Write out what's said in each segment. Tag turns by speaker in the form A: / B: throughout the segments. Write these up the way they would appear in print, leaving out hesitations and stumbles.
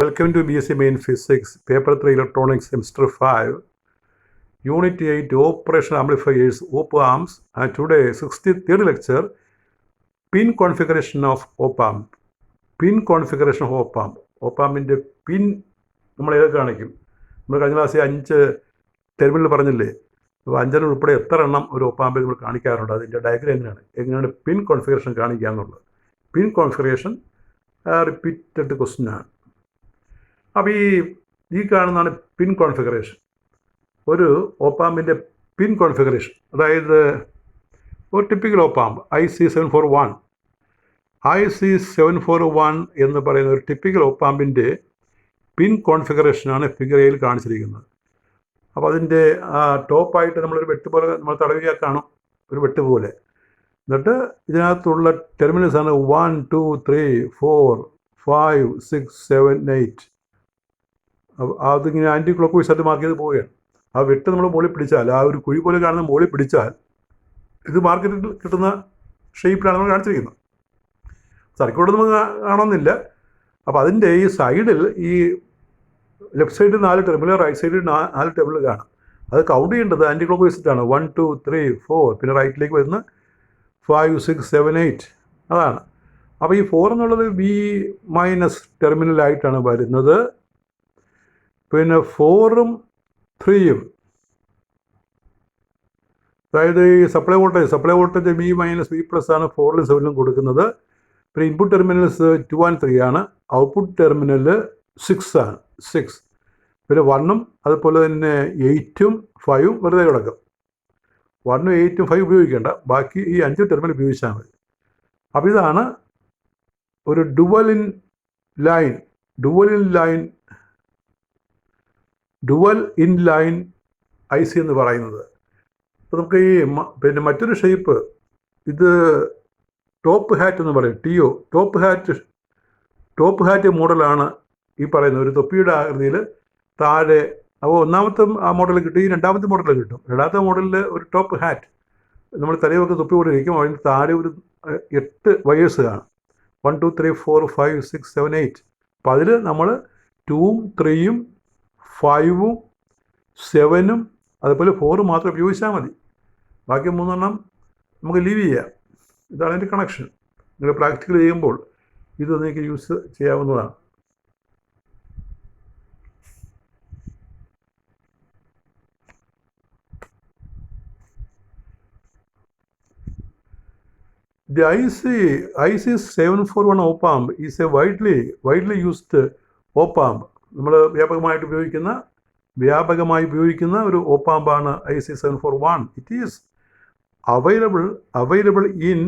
A: Welcome to BSc Main Physics, Paper 3 Electronics, Semester 5, Unit 8, Operation Amplifiers, Op-Amps, and today, 63rd lecture, Pin Configuration of Op-Amp. Pin Configuration of Op-Amp. Op-Ampന്റെ പിൻ നമ്മൾ ഏതൊക്കെ കാണിക്കും? നമ്മൾ കഴിഞ്ഞ ക്ലാസ്സിൽ 5 terminal പറഞ്ഞില്ലേ? അപ്പോൾ 5 ഉൾപ്പെടെ എത്ര എണ്ണം ഒരു Op-Ampൽ നമ്മൾ കാണിക്കാറുണ്ട്? അതിൻ്റെ ഡയഗ്രം എങ്ങനെയാണ് പിൻ കോൺഫിഗറേഷൻ കാണിക്കുക എന്നുള്ളത്. പിൻ കോൺഫിഗറേഷൻ റിപ്പീറ്റഡ് ക്വസ്റ്റ്യൻ ആണ്. അപ്പോൾ ഈ കാണുന്നതാണ് പിൻ കോൺഫിഗറേഷൻ. ഒരു Op-Ampന്റെ പിൻ കോൺഫിഗറേഷൻ, അതായത് ഒരു ടിപ്പിക്കൽ Op-Amp IC741 എന്ന് പറയുന്ന ഒരു ടിപ്പിക്കൽ Op-Ampന്റെ പിൻ കോൺഫിഗറേഷനാണ് ഫിഗർ എയിൽ കാണിച്ചിരിക്കുന്നത്. അപ്പോൾ അതിൻ്റെ ടോപ്പായിട്ട് നമ്മളൊരു വെട്ട് പോലെ നമ്മൾ തടവിയാൽ കാണും, ഒരു വെട്ട് പോലെ. എന്നിട്ട് ഇതിനകത്തുള്ള ടെർമിനൽസാണ് 1, 2, 3, 4, 5, 6, 7, 8. അതിങ്ങനെ ആൻറ്റി ക്ലോക്ക് വൈസ് ആയിട്ട് മാർക്ക് ചെയ്ത് പോവുകയാണ്. ആ വെട്ട് നമ്മൾ മുകളിൽ പിടിച്ചാൽ, ആ ഒരു കുഴി പോലെ കാണുന്ന മുകളിൽ പിടിച്ചാൽ, ഇത് മാർക്കറ്റിൽ കിട്ടുന്ന ഷേപ്പിലാണ് നമ്മൾ കാണിച്ചിരിക്കുന്നത്. സർക്യൂട്ട് നമുക്ക് കാണുന്നില്ല. അപ്പോൾ അതിൻ്റെ ഈ സൈഡിൽ, ഈ ലെഫ്റ്റ് സൈഡിൽ 4 ടെർമിനൽ, റൈറ്റ് സൈഡിൽ 4 ടെർമിനൽ കാണാം. അത് കൗണ്ട് ചെയ്യേണ്ടത് ആൻറ്റി ക്ലോക്ക് വൈസിട്ടാണ്. 1, 2, 3, 4, പിന്നെ റൈറ്റിലേക്ക് വരുന്ന 5, 6, 7, 8 അതാണ്. അപ്പോൾ ഈ 4 എന്നുള്ളത് V- ടെർമിനലായിട്ടാണ് വരുന്നത്. പിന്നെ 4ഉം 3ഉം, അതായത് ഈ സപ്ലൈ വോൾട്ടേജ് V- ആണ് 4ലും 7ലും കൊടുക്കുന്നത്. പിന്നെ ഇൻപുട്ട് ടെർമിനൽസ് 2 and 3 ആണ്. ഔട്ട്പുട്ട് ടെർമിനൽ 6 ആണ്, 6. പിന്നെ 1ഉം അതുപോലെ തന്നെ 8ഉം 5ഉം വെറുതെ കിടക്കും. 1ഉം 8ഉം 5 ഉപയോഗിക്കേണ്ട, ബാക്കി ഈ 5 ടെർമിനൽ ഉപയോഗിച്ചാൽ മതി. അപ്പോൾ ഇതാണ് ഒരു ഡുവൽ ഇൻ ലൈൻ IC എന്ന് പറയുന്നത്. അപ്പോൾ നമുക്ക് ഈ പിന്നെ മറ്റൊരു ഷേപ്പ്, ഇത് ടോപ്പ് ഹാറ്റ് എന്ന് പറയും, TO, ടോപ്പ് ഹാറ്റ് മോഡലാണ് ഈ പറയുന്നത്. ഒരു തൊപ്പിയുടെ ആകൃതിയിൽ താഴെ, അപ്പോൾ ഒന്നാമത്തെ ആ മോഡൽ കിട്ടും, ഈ രണ്ടാമത്തെ മോഡൽ കിട്ടും. രണ്ടാമത്തെ മോഡലിൽ ഒരു ടോപ്പ് ഹാറ്റ്, നമ്മൾ തലയൊക്കെ തൊപ്പി പോലെ ഇരിക്കും. അതിന് താഴെ ഒരു 8 വയേഴ്സ് കാണും. 1, 2, 3, 4, 5, 6, 7, 8. അപ്പോൾ അതിൽ നമ്മൾ 2ഉം 3ഉം 5ഉം 7ഉം അതുപോലെ 4ഉം മാത്രം ഉപയോഗിച്ചാൽ മതി. ബാക്കി 3 എണ്ണം നമുക്ക് ലീവ് ചെയ്യാം. ഇതാണ് എൻ്റെ കണക്ഷൻ. നിങ്ങൾ പ്രാക്ടിക്കൽ ചെയ്യുമ്പോൾ ഇത് നിങ്ങൾക്ക് യൂസ് ചെയ്യാവുന്നതാണ്. The IC741 Op-Amp is a widely used Op-Amp. നമ്മൾ വ്യാപകമായി ഉപയോഗിക്കുന്ന ഒരു Op-Amp ആണ് IC741. It is available in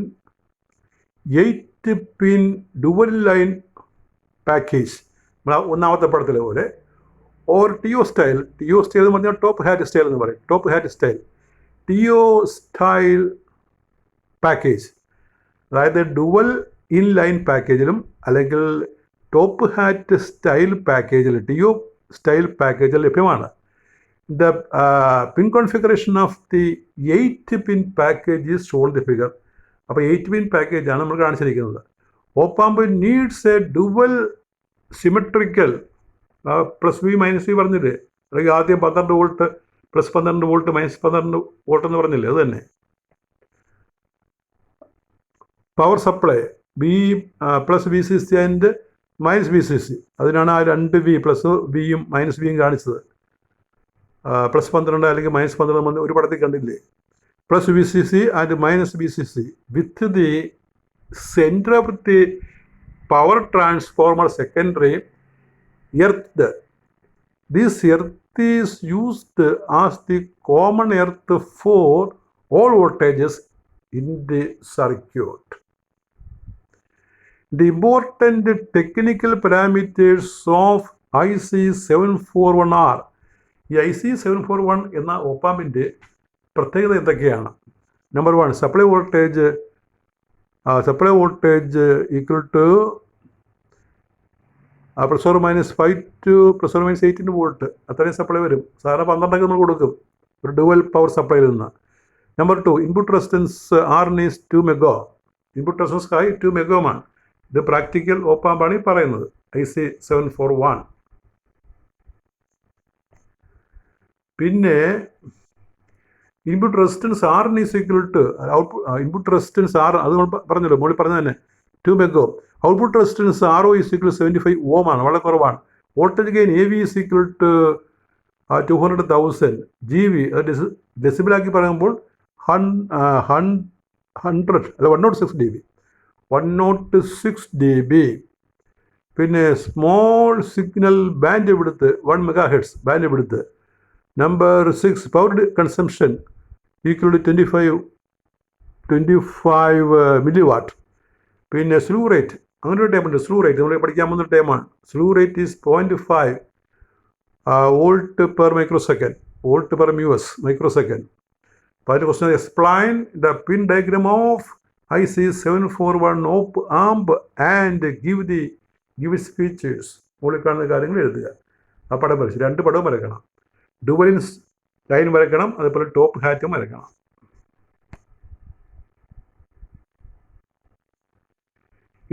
A: 8-pin dual line package, ഒന്നാമത്തെ പടത്തിലെ പോലെ, ഓർ TO സ്റ്റൈൽ എന്ന് പറഞ്ഞാൽ ടോപ്പ് ഹാറ്റ് സ്റ്റൈൽ എന്ന് പറയും. Top hat style, TO style package, അതായത് ഡുവൽ ഇൻ ലൈൻ പാക്കേജിലും അല്ലെങ്കിൽ ടോപ്പ് ഹാറ്റ് സ്റ്റൈൽ പാക്കേജിൽ, TO സ്റ്റൈൽ പാക്കേജിൽ ലഭ്യമാണ്. The pin configuration of the 8-pin package is shown the figure. അപ്പോൾ 8-pin പാക്കേജാണ് നമ്മൾ കാണിച്ചിരിക്കുന്നത്. Op-Amp needs A dual symmetrical +V -V പറഞ്ഞില്ലേ, അല്ലെങ്കിൽ ആദ്യം 12 വോൾട്ട് +12 വോൾട്ട് -12 വോൾട്ട് എന്ന് പറഞ്ഞില്ലേ, അത് തന്നെ. Power supply VCC and -VCC, അതിനാണ് ആ 2 V, +Vയും -Vയും കാണിച്ചത്. +12 അല്ലെങ്കിൽ -12 ഒരു പടത്തിൽ കണ്ടില്ലേ. +VCC and -VCC with the centre of the power transformer secondary earth. This earth is used as the common earth for all voltages in the circuit. The important technical parameters of IC741 are, ഈ IC741 എന്ന Op-Ampന്റെ പ്രത്യേകത എന്തൊക്കെയാണ്? Number 1, supply voltage equal to ±5 to ±18 volt, അത്രയും supply വരും. സാധാരണ 12 നമ്മൾ കൊടുക്കും ഒരു ഡുവൽ പവർ സപ്ലൈയിൽ നിന്ന്. Number 2, input resistance R is 2 megohm. Input resistance 2 മെഗോമാണ്. ഇത് പ്രാക്ടിക്കൽ Op-Amp ആണ് ഈ പറയുന്നത്. IC741. പിന്നെ input resistance R is equal to input resistance R, അത് നമ്മൾ പറഞ്ഞല്ലോ, മുകളിൽ പറഞ്ഞ തന്നെ 2 megohm. Output resistance RO is equal 75 ohm ആണ്, വളരെ കുറവാണ്. Voltage gain AV is equal to 200,000 GV. അത് ഡെസിബിളാക്കി പറയുമ്പോൾ 106 dB. 106 dB. പിന്നെ small signal bandwidth 1 MHz bandwidth. Number 6 power consumption equal to 25 milliwatt. പിന്നെ സ്ലൂ റേറ്റ്, അങ്ങനെ ഒരു ടൈമുണ്ട്. സ്ലൂ റേറ്റ് നമ്മൾ പഠിക്കാൻ പോകുന്ന ടൈമാണ്. Slew rate is 0.5 volt per microsecond, volt per മ്യൂസ് മൈക്രോസെക്കൻഡ്. അപ്പോൾ അതിൻ്റെ question, explain the pin diagram of IC741 op amp and give its features. മുകളിൽ കാണുന്ന കാര്യങ്ങൾ എഴുതുക. ആ പടം വരച്ച് 2 പടവും വരയ്ക്കണം. ഡുവലിൻസ് ലൈൻ വരയ്ക്കണം, അതേപോലെ ടോപ്പ് ഹാറ്റും വരയ്ക്കണം.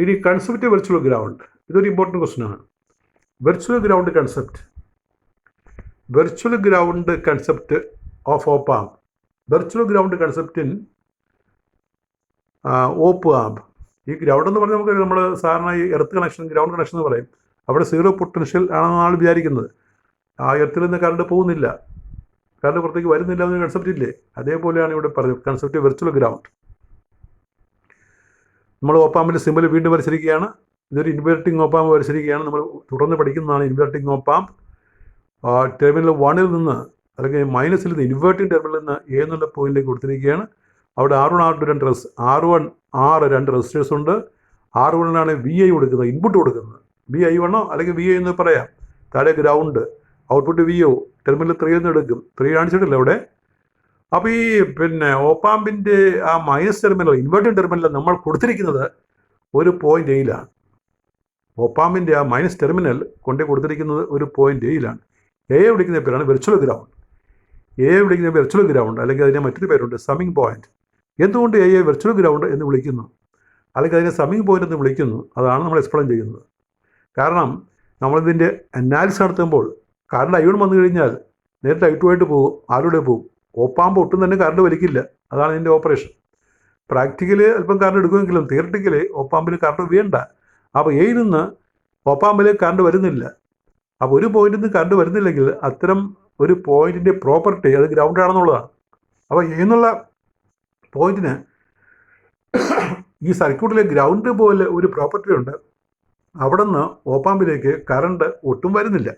A: ഇനി കൺസെപ്റ്റ് വെർച്വൽ ഗ്രൗണ്ട്, ഇതൊരു ഇമ്പോർട്ടൻറ്റ് ക്വസ്റ്റൻ ആണ്. Virtual ground concept of op amp. Virtual ground concept in op amp. ഈ ഗ്രൗണ്ട് എന്ന് പറഞ്ഞാൽ നമുക്ക് നമ്മൾ സാധാരണ ഈ എർത്ത് കണക്ഷൻ, ഗ്രൗണ്ട് കണക്ഷൻ എന്ന് പറയും. അവിടെ 0 പൊട്ടൻഷ്യൽ ആണെന്നാണ് ആൾ വിചാരിക്കുന്നത്. ആ എർത്തിൽ നിന്ന് കറണ്ട് പോകുന്നില്ല, കറണ്ട് പുറത്തേക്ക് വരുന്നില്ല എന്നൊരു കൺസെപ്റ്റ് ഇല്ലേ, അതേപോലെയാണ് ഇവിടെ പറഞ്ഞത് കൺസെപ്റ്റ് വെർച്വൽ ഗ്രൗണ്ട്. നമ്മൾ ഓപ്പാമ്പിൻ്റെ സിമ്പിൾ വീണ്ടും വരച്ചിരിക്കുകയാണ്. ഇതൊരു ഇൻവെർട്ടിംഗ് ഓപ്പാമ്പ് വരച്ചിരിക്കുകയാണ്. നമ്മൾ തുടർന്ന് പഠിക്കുന്നതാണ് ഇൻവെർട്ടിംഗ് ഓപ്പാമ്പ്. ടെർമിനൽ 1 നിന്ന് അല്ലെങ്കിൽ മൈനസിൽ നിന്ന്, ഇൻവേർട്ടിംഗ് ടെർമിനലിൽ നിന്ന് A എന്നുള്ള പോയിന്റിലേക്ക് കൊടുത്തിരിക്കുകയാണ്. അവിടെ R1 R2 2 റെസിസ്റ്റേഴ്സ് ഉണ്ട്. R1 VI കൊടുക്കുന്നത്, ഇൻപുട്ട് കൊടുക്കുന്നത്. VI1 അല്ലെങ്കിൽ VI എന്ന് പറയാം. താഴെ ഗ്രൗണ്ട്, ഔട്ട്പുട്ട് VO. ടെർമിനൽ 3 നിന്ന് എടുക്കും. 3 കാണിച്ചിട്ടില്ല ഇവിടെ. അപ്പോൾ ഈ ഓപ്പാമ്പിൻ്റെ ആ മൈനസ് ടെർമിനൽ, ഇൻവേർട്ടിംഗ് ടെർമിനൽ നമ്മൾ കൊടുത്തിരിക്കുന്നത് ഒരു പോയിന്റ് Aയിലാണ്. ഓപ്പാമ്പിൻ്റെ ആ മൈനസ് ടെർമിനൽ കൊണ്ടേ കൊടുത്തിരിക്കുന്നത് ഒരു പോയിന്റ് Aയിലാണ്. A വിളിക്കുന്ന പേരാണ് വെർച്വൽ ഗ്രൗണ്ട്. വെർച്വൽ ഗ്രൗണ്ട് അല്ലെങ്കിൽ അതിന് മറ്റൊരു പേരുണ്ട്, സമ്മിങ് പോയിന്റ്. എന്തുകൊണ്ട് A വെർച്വൽ ഗ്രൗണ്ട് എന്ന് വിളിക്കുന്നു, അല്ലെങ്കിൽ അതിനെ സമ്മിങ് പോയിന്റ് എന്ന് വിളിക്കുന്നു, അതാണ് നമ്മൾ എക്സ്പ്ലെയിൻ ചെയ്യുന്നത്. കാരണം നമ്മളിതിൻ്റെ അനാലിസിസ് നടത്തുമ്പോൾ കറണ്ട് I1 വന്നു കഴിഞ്ഞാൽ നേരിട്ട് I2 ആയിട്ട് പോകും, ആരുടെ പോകും. ഓപ്പാമ്പ് ഒട്ടും തന്നെ കറണ്ട് വലിക്കില്ല, അതാണ് ഇതിൻ്റെ ഓപ്പറേഷൻ. പ്രാക്ടിക്കലി അല്പം കറണ്ട് എടുക്കുമെങ്കിലും തിയറട്ടിക്കലി ഓപ്പാമ്പിൽ കറണ്ട് വേണ്ട. അപ്പോൾ Aയിൽ നിന്ന് ഓപ്പാമ്പിൽ കറണ്ട് വരുന്നില്ല. അപ്പോൾ ഒരു പോയിന്റിൽ നിന്ന് കറണ്ട് വരുന്നില്ലെങ്കിൽ അത്തരം ഒരു പോയിന്റിൻ്റെ പ്രോപ്പർട്ടി അത് ഗ്രൗണ്ട് ആണെന്നുള്ളതാണ്. അപ്പോൾ A എന്നുള്ള പോയിന്റിന് ഈ സർക്യൂട്ടിലെ ഗ്രൗണ്ട് പോലെ ഒരു പ്രോപ്പർട്ടി ഉണ്ട്. അവിടെ നിന്ന് ഓപ്പാമ്പിലേക്ക് കറണ്ട് ഒട്ടും വരുന്നില്ല.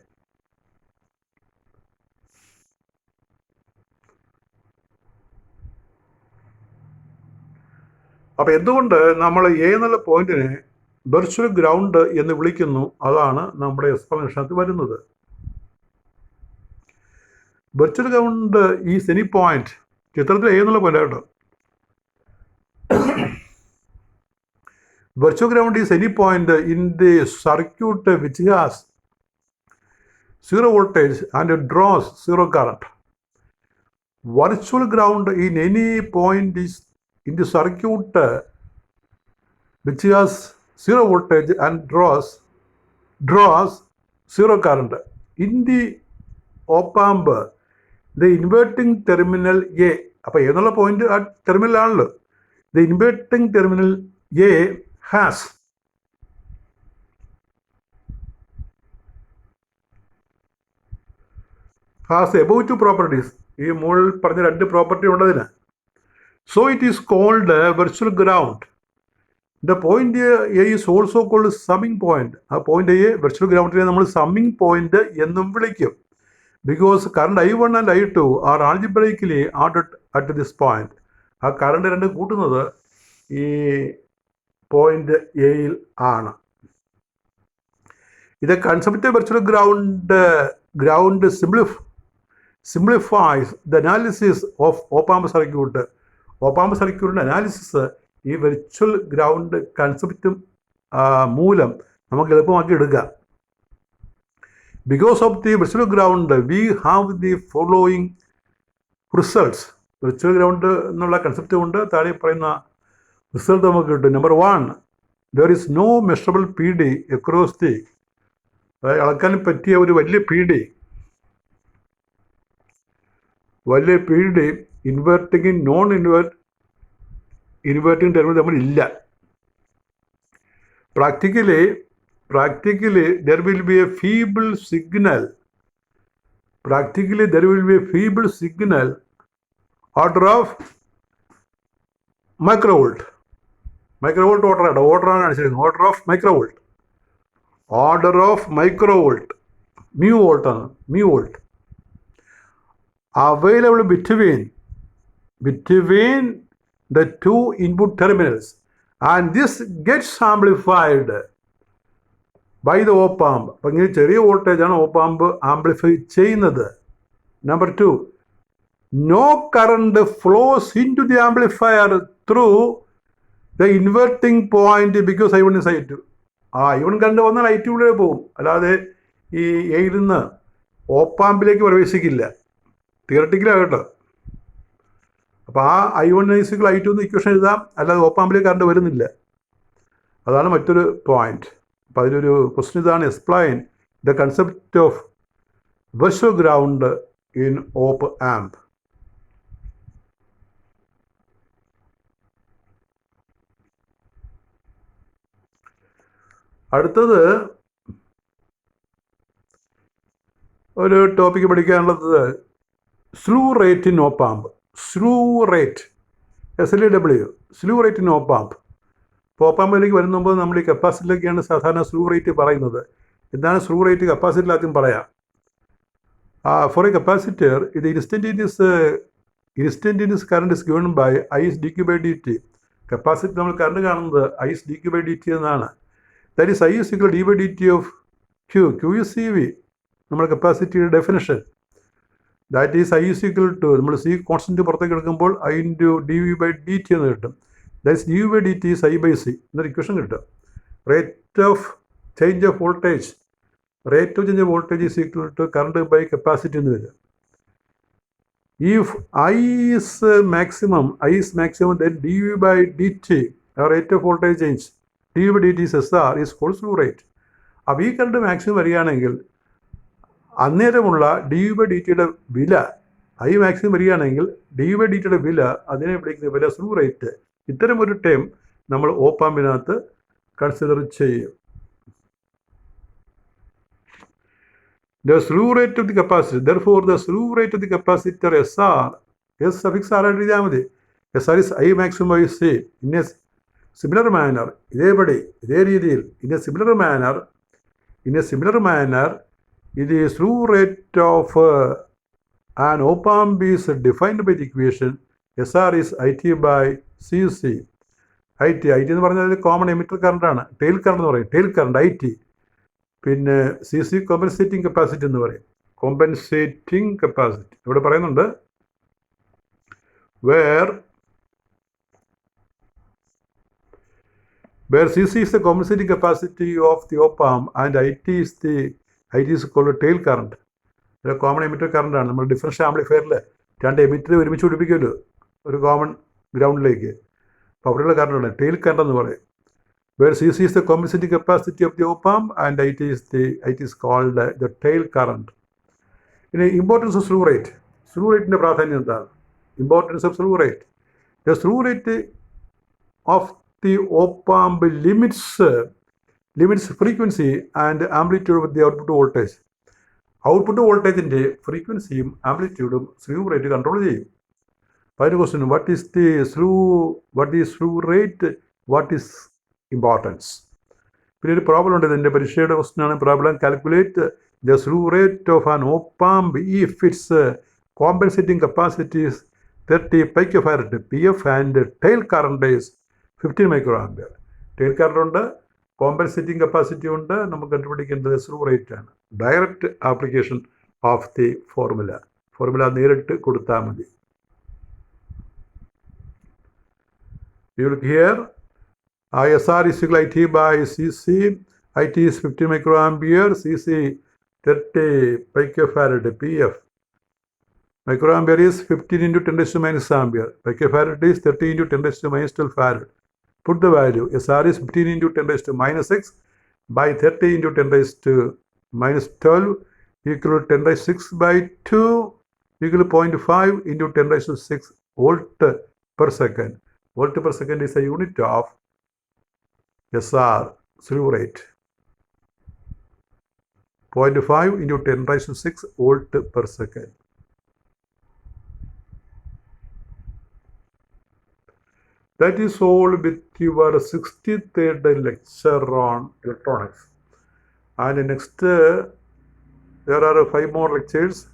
A: അപ്പോൾ എന്തുകൊണ്ട് നമ്മൾ A എന്നുള്ള പോയിന്റിനെ വെർച്വൽ ഗ്രൗണ്ട് എന്ന് വിളിക്കുന്നു, അതാണ് നമ്മുടെ എക്സ്പ്ലനേഷനകത്ത് വരുന്നത്. വെർച്വൽ ഗ്രൗണ്ട് ഈ എനി പോയിന്റ്, ചിത്രത്തിൽ A എന്നുള്ള പോയിന്റ് കേട്ടോ. Virtual ground is any point in the circuit which has 0 voltage and draws 0 current. Virtual ground in any point is in the circuit which has 0 voltage and draws 0 current. In the op-amp, the inverting terminal A, അപ്പോൾ A എന്നുള്ള point ആ ടെർമിനലാണല്ലോ. The inverting terminal A has above 2 properties. ഈ മുകളിൽ പറഞ്ഞ 2 property ഉള്ളതിന്. So it is called virtual ground. The point A is also called summing point. ആ point A virtual ഗ്രൗണ്ടിനെ നമ്മൾ summing point എന്നും വിളിക്കും. Because current I1 and I2 are algebraically ordered at this point. ആ current 2 കൂട്ടുന്നത് ഈ point Aയിൽ ആണ്. ഇത് concept virtual ground simplifies the analysis of op-amp circuit. Opamp സർക്യൂട്ടിൻ്റെ അനാലിസിസ് ഈ വെർച്വൽ ഗ്രൗണ്ട് കൺസെപ്റ്റും മൂലം നമുക്ക് എളുപ്പമാക്കി എടുക്കുക. Because of the virtual ground we have the following results. Virtual ground എന്നുള്ള കൺസെപ്റ്റ് കൊണ്ട് താഴെ പറയുന്ന റിസൾട്ട് നമുക്ക് കിട്ടും. Number 1, there is no measurable PD across the അതായത് അളക്കാൻ പറ്റിയ ഒരു വലിയ പീഡി ഇൻവേർട്ടിങ്ങും നോൺ ഇൻവേർട്ടിങ് ടെർമിനൽ തമ്മിൽ ഇല്ല. Practically there will be a feeble signal. Practically there will be a feeble signal order of microvolt. Microvolt order ആണ് അനുസരിക്കുന്നത്. order of microvolt mu volt ആണ്. mu volt available between the two input terminals, and this gets amplified by the op-amp. അപ്പം ഇങ്ങനെ ചെറിയ വോൾട്ടേജാണ് op-amp amplify ചെയ്യുന്നത്. Number 2, no current flows into the amplifier through the inverting point because I1 is I2. I1 current വന്നാൽ I2 പോകും, അല്ലാതെ ഈ എയിൽ നിന്ന് op-ampലേക്ക് പ്രവേശിക്കില്ല. തിയററ്റിക്കലാണ് കേട്ടോ. അപ്പോൾ I1 I2 എന്ന് ഇക്വേഷൻ എഴുതാം, അല്ലാതെ op-ampലേക്ക് കറണ്ട് വരുന്നില്ല. അതാണ് മറ്റൊരു പോയിന്റ്. അപ്പോൾ അതിലൊരു ക്വസ്റ്റ്യൻ ഇതാണ്: explain the concept of virtual ground in op-amp. അടുത്തത് ഒരു ടോപ്പിക്ക് പഠിക്കാനുള്ളത് slew rate in op-amp. Slew rate SLW, slew rate in op-amp. ഇപ്പോൾ op-ampലേക്ക് വരുന്ന മുമ്പ് നമ്മൾ ഈ കപ്പാസിറ്റിയിലേക്കാണ് സാധാരണ സ്ലൂ റേറ്റ് പറയുന്നത്. എന്താണ് സ്ലൂ റേറ്റ്? കപ്പാസിറ്റിയിൽ ആദ്യം പറയാം. ഫോർ എ കപ്പാസിറ്റർ ഇത് instantaneous current is given by IS dq by dt. Capacity നമ്മൾ കറണ്ട് കാണുന്നത് IS dq by dt എന്നാണ്. That is I is equal d by dt of Q. Q is CV, നമ്മുടെ കപ്പാസിറ്റിയുടെ definition. That is I is equal to, നമ്മൾ C constant പുറത്തേക്ക് എടുക്കുമ്പോൾ I into dV by dt എന്ന് കിട്ടും. That is dV by dt is I by C എന്നൊരു equation കിട്ടും. Rate of change of voltage is equal to current by capacity എന്ന് വരും. If I is maximum, then dV by dt, rate of voltage change, dV by dt is SR, is called slew rate. അപ്പോൾ ഈ current maximum വരികയാണെങ്കിൽ അന്നേരമുള്ള dV by dt-യുടെ വില, I maximum വരികയാണെങ്കിൽ dV by dt-യുടെ വില, അതിനെ വിളിക്കുന്ന വില സ്ലൂ റേറ്റ്. ഇത്തരം ഒരു ടേം നമ്മൾ op-ampനകത്ത് കൺസിഡർ ചെയ്യും. The slew rate of the capacitor, therefore the slew rate of the capacitor SR, S suffix R ആയിട്ട് എഴുതിയാൽ മതി. SR is I maximum by C. In a similar manner, ഇതേ രീതിയിൽ in a similar manner, the slew rate of an op-amp is defined by the equation SR is IT by CC. IT എന്ന് പറഞ്ഞാൽ common emitter കറണ്ടാണ്. Tail current എന്ന് പറയും. Tail current IT. പിന്നെ CC compensating capacity എന്ന് പറയും. Compensating capacity ഇവിടെ പറയുന്നുണ്ട്. where CC is the compensating capacity of the op-amp and IT is called tail current. ഒരു കോമൺ എമിറ്റർ കറണ്ടാണ്. നമ്മൾ ഡിഫറൻഷ്യൽ ആംപ്ലിഫയറിൽ രണ്ട് എമിറ്റർ ഒരുമിച്ച് പിടിപ്പിക്കുമല്ലോ ഒരു കോമൺ ഗ്രൗണ്ടിലേക്ക്. അപ്പോൾ അവിടെയുള്ള കറണ്ടാണ് ടെയിൽ കറണ്ട് എന്ന് പറയും. where CC is the compensating capacity of the op-amp and IT is called the tail current. ഇനി importance of slew rate. Slew റേറ്റിൻ്റെ പ്രാധാന്യം എന്താണ്? Importance of slew rate. The slew rate of the op-amp limits frequency and amplitude with the output voltage. Output വോൾട്ടേജിൻ്റെ ഫ്രീക്വൻസിയും ആംപ്ലിറ്റ്യൂഡും സ്ലൂ റേറ്റ് കൺട്രോൾ ചെയ്യും. അതിന് question, what is slew rate, what is importance? പിന്നെ ഒരു പ്രോബ്ലം ഉണ്ട്, ഇതിൻ്റെ പരീക്ഷയുടെ ക്വസ്റ്റ്യനാണ് problem. Calculate the slew rate of an op-amp if its compensating capacity is 30 picofarad PF and tail current is 15 microampere. Tail current ഉണ്ട്, compensating capacity ഉണ്ട്. നമുക്ക് കണ്ടുപിടിക്കേണ്ടത് സ്ലൂ റേറ്റ് ആണ്. Direct application of the formula നേരിട്ട് കൊടുത്താൽ മതി. You look here, SR is equal IT by CC. IT is 15 microampere, CC 30 picofarad PF. Microampere is 15 into 10 raised to minus ampere. Picofarad is 30 into 10 raised to minus 12 farad. Put the value. SR is 15 into 10 raised to minus 6 by 30 into 10 raised to minus 12 equal to 10 raised to 6 by 2 equal to 0.5 into 10 raised to 6 volt per second. Volt per second is a unit of SR, slew rate. 0.5 into 10 raised to 6 volt per second. That is all with your 63rd lecture on electronics. And next, there are 5 more lectures,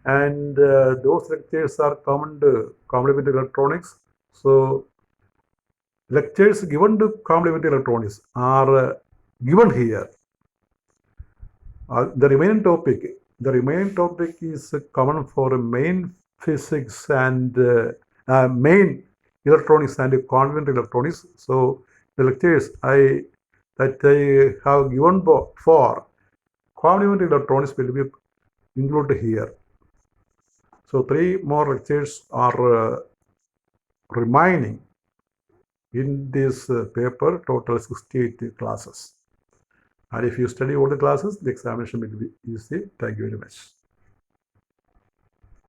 A: and those lectures are common to complementary electronics. So, lectures given to complementary electronics are given here. The remaining topic is common for main physics and main electronics and complementary electronics. So the lectures that I have given for complementary electronics will be included here. So 3 more lectures are remaining in this paper, total 68 classes. And if you study all the classes, the examination will be easy. Thank you very much.